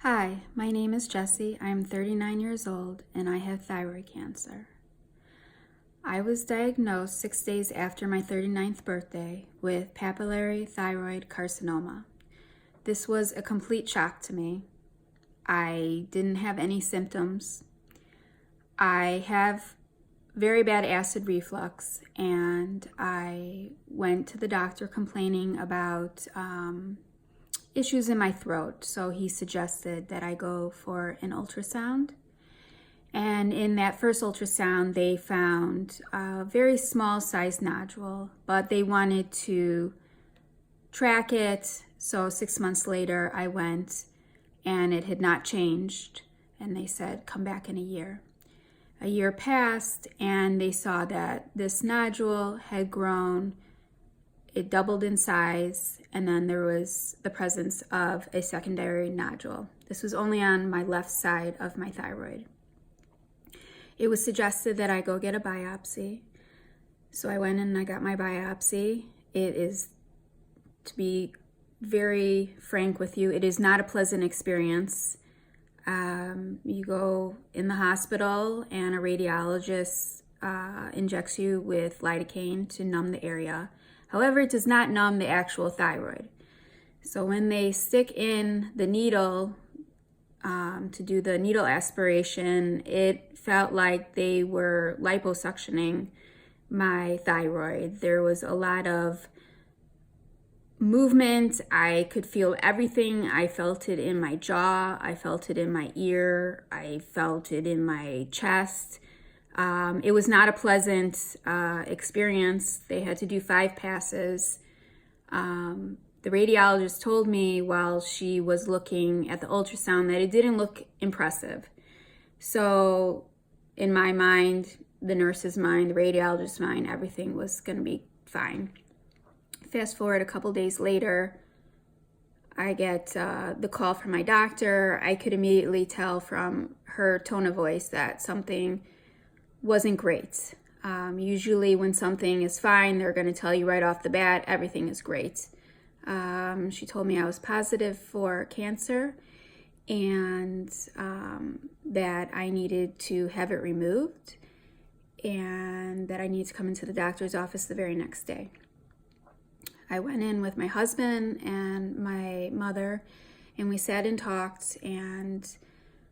Hi, my name is Jessie. I'm 39 years old and I have thyroid cancer. I was diagnosed 6 days after my 39th birthday with papillary thyroid carcinoma. This was a complete shock to me. I didn't have any symptoms. I have very bad acid reflux and I went to the doctor complaining about issues in my throat. So he suggested that I go for an ultrasound. And in that first ultrasound, they found a very small sized nodule, but they wanted to track it. So 6 months later, I went and it had not changed. And they said, come back in a year. A year passed and they saw that this nodule had grown. It doubled in size, and then there was the presence of a secondary nodule. This was only on my left side of my thyroid. It was suggested that I go get a biopsy. So I went and I got my biopsy. It is, to be very frank with you, it is not a pleasant experience. You go in the hospital and a radiologist injects you with lidocaine to numb the area. However, it does not numb the actual thyroid. So when they stick in the needle to do the needle aspiration, it felt like they were liposuctioning my thyroid. There was a lot of movement. I could feel everything. I felt it in my jaw. I felt it in my ear. I felt it in my chest. It was not a pleasant experience. They had to do 5 passes. The radiologist told me while she was looking at the ultrasound that it didn't look impressive. So in my mind, the nurse's mind, the radiologist's mind, everything was going to be fine. Fast forward a couple days later, I get the call from my doctor. I could immediately tell from her tone of voice that something wasn't great. Usually when something is fine, they're going to tell you right off the bat, everything is great. She told me I was positive for cancer and that I needed to have it removed and that I needed to come into the doctor's office the very next day. I went in with my husband and my mother and we sat and talked, and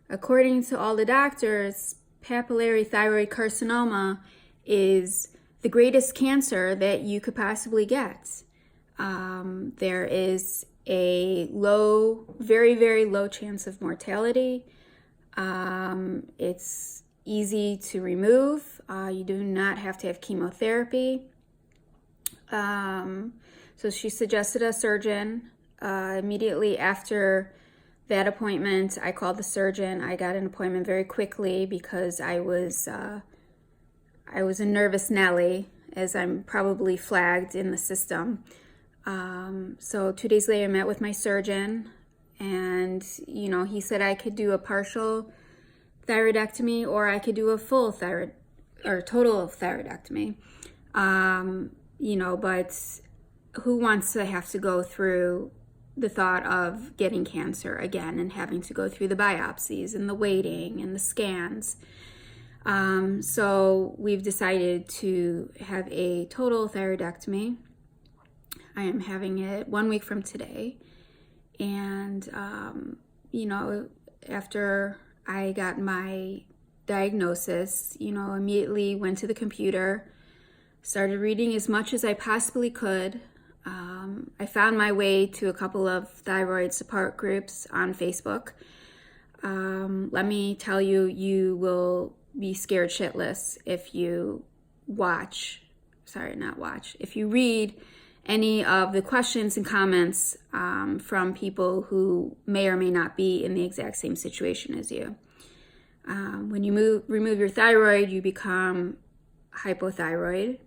according to all the doctors, papillary thyroid carcinoma is the greatest cancer that you could possibly get. There is a low, very, very low chance of mortality. It's easy to remove. You do not have to have chemotherapy. So she suggested a surgeon. Immediately after that appointment, I called the surgeon. I got an appointment very quickly because I was a nervous Nelly, as I'm probably flagged in the system. So 2 days later, I met with my surgeon, and he said I could do a partial thyroidectomy or I could do a full thyroid or total thyroidectomy. But who wants to have to go through the thought of getting cancer again and having to go through the biopsies and the waiting and the scans? So we've decided to have a total thyroidectomy. I am having it 1 week from today. And, after I got my diagnosis, immediately went to the computer, started reading as much as I possibly could. I found my way to a couple of thyroid support groups on Facebook. Let me tell you, you will be scared shitless if you if you read any of the questions and comments from people who may or may not be in the exact same situation as you. When you remove your thyroid, you become hypothyroid.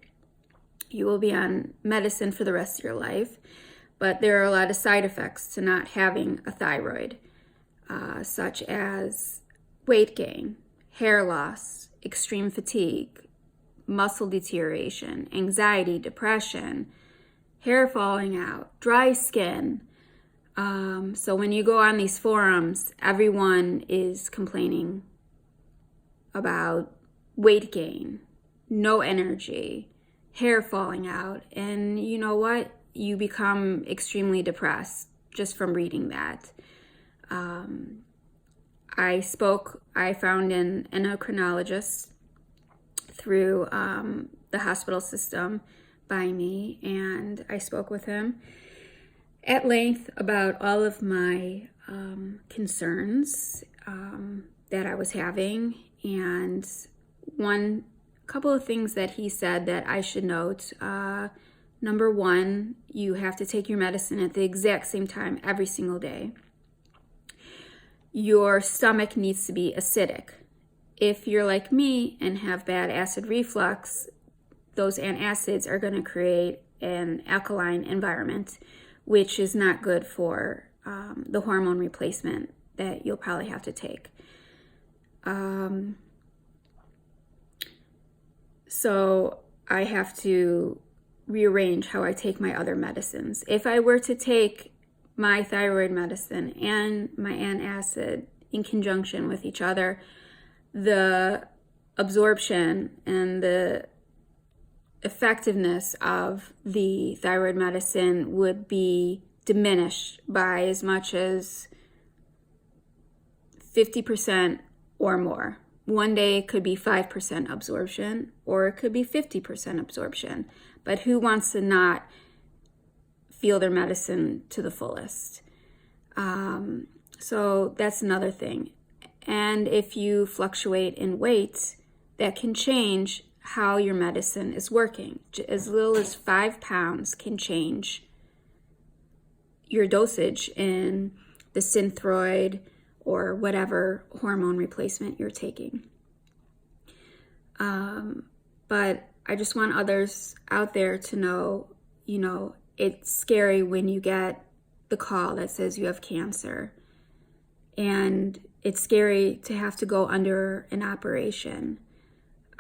You will be on medicine for the rest of your life, but there are a lot of side effects to not having a thyroid, such as weight gain, hair loss, extreme fatigue, muscle deterioration, anxiety, depression, hair falling out, dry skin, So when you go on these forums, everyone is complaining about weight gain, no energy, hair falling out. And you know what? You become extremely depressed just from reading that. I found an endocrinologist through the hospital system by me, and I spoke with him at length about all of my concerns that I was having, and couple of things that he said that I should note. Number one, you have to take your medicine at the exact same time every single day. Your stomach needs to be acidic. If you're like me and have bad acid reflux, those antacids are going to create an alkaline environment, which is not good for the hormone replacement that you'll probably have to take. So I have to rearrange how I take my other medicines. If I were to take my thyroid medicine and my antacid in conjunction with each other, the absorption and the effectiveness of the thyroid medicine would be diminished by as much as 50% or more. One day it could be 5% absorption, or it could be 50% absorption. But who wants to not feel their medicine to the fullest? So that's another thing. And if you fluctuate in weight, that can change how your medicine is working. As little as 5 pounds can change your dosage in the Synthroid or whatever hormone replacement you're taking. But I just want others out there to know, it's scary when you get the call that says you have cancer. And it's scary to have to go under an operation.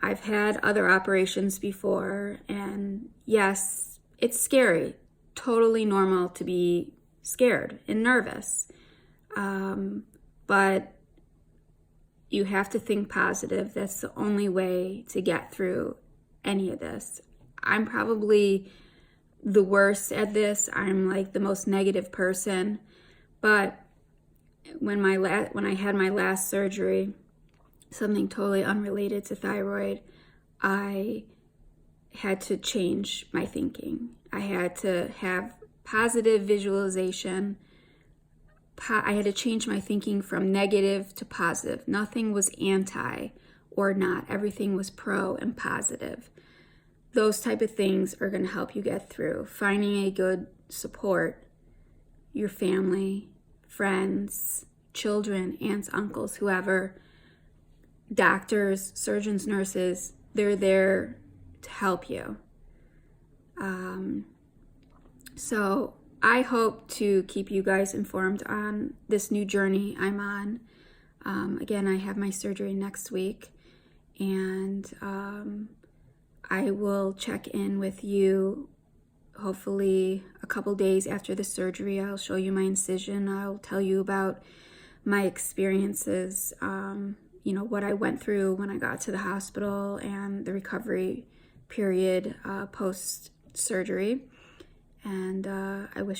I've had other operations before, and yes, it's scary. Totally normal to be scared and nervous. But you have to think positive. That's the only way to get through any of this. I'm probably the worst at this. I'm like the most negative person. But when I had my last surgery, something totally unrelated to thyroid, I had to change my thinking. I had to have positive visualization. I had to change my thinking from negative to positive. Nothing was anti or not. Everything was pro and positive. Those type of things are going to help you get through. Finding a good support, your family, friends, children, aunts, uncles, whoever, doctors, surgeons, nurses, they're there to help you. So I hope to keep you guys informed on this new journey I'm on. Again, I have my surgery next week, and I will check in with you hopefully a couple days after the surgery. I'll show you my incision. I'll tell you about my experiences, what I went through when I got to the hospital and the recovery period post-surgery. And I wish